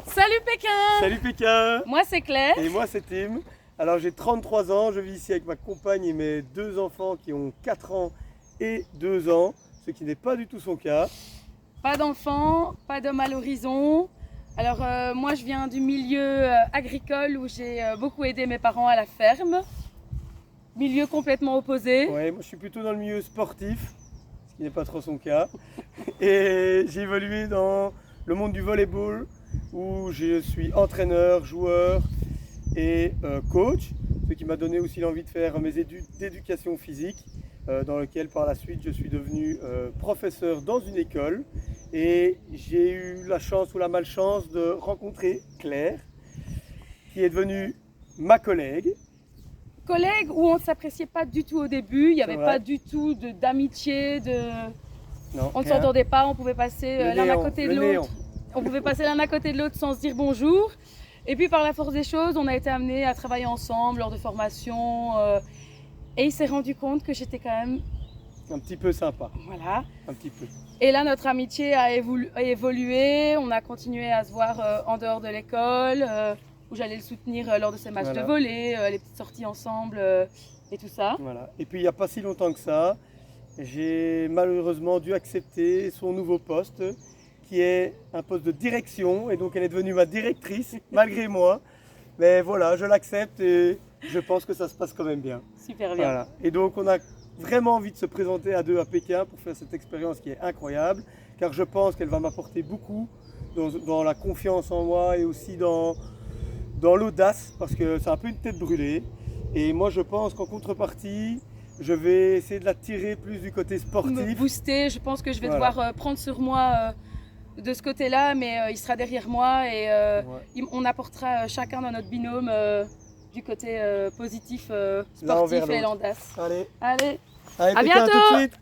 Salut Pékin! Salut Pékin! Moi c'est Claire. Et moi c'est Tim. Alors j'ai 33 ans, je vis ici avec ma compagne et mes deux enfants qui ont 4 ans et 2 ans, ce qui n'est pas du tout son cas. Pas d'enfants, pas d'homme à l'horizon. Alors moi je viens du milieu agricole où j'ai beaucoup aidé mes parents à la ferme. Milieu complètement opposé. Ouais, moi je suis plutôt dans le milieu sportif, ce qui n'est pas trop son cas. Et j'ai évolué dans le monde du volleyball où je suis entraîneur, joueur et coach, ce qui m'a donné aussi l'envie de faire mes études d'éducation physique, dans lequel par la suite je suis devenu professeur dans une école et j'ai eu la chance ou la malchance de rencontrer Claire, qui est devenue ma collègue. Collègue où on ne s'appréciait pas du tout au début, il n'y avait vrai. pas du tout d'amitié, Non, on ne rien. s'entendait pas, on pouvait passer Le l'un à néant, côté de le l'autre. néant. On pouvait passer l'un à côté de l'autre sans se dire bonjour. Et puis par la force des choses, on a été amenés à travailler ensemble lors de formations. Et il s'est rendu compte que j'étais quand même, Un petit peu sympa, voilà. un petit peu. Et là, notre amitié a évolué. On a continué à se voir en dehors de l'école, où j'allais le soutenir lors de ses matchs Voilà. de volley, les petites sorties ensemble et tout ça. Voilà. Et puis il n'y a pas si longtemps que ça, j'ai malheureusement dû accepter son nouveau poste, qui est un poste de direction, et donc elle est devenue ma directrice, malgré moi. Mais voilà, je l'accepte et je pense que ça se passe quand même bien. Super bien. Voilà. Et donc on a vraiment envie de se présenter à deux à Pékin pour faire cette expérience qui est incroyable, car je pense qu'elle va m'apporter beaucoup dans la confiance en moi et aussi dans l'audace, parce que c'est un peu une tête brûlée. Et moi je pense qu'en contrepartie, je vais essayer de la tirer plus du côté Me sportif. booster, je pense que je vais Voilà. devoir prendre sur moi de ce côté-là, mais il sera derrière moi et Ouais. on apportera chacun dans notre binôme du côté positif, L'un envers sportif et l'autre. l'audace. Allez, Allez, allez à Pékin, tout de bientôt! suite!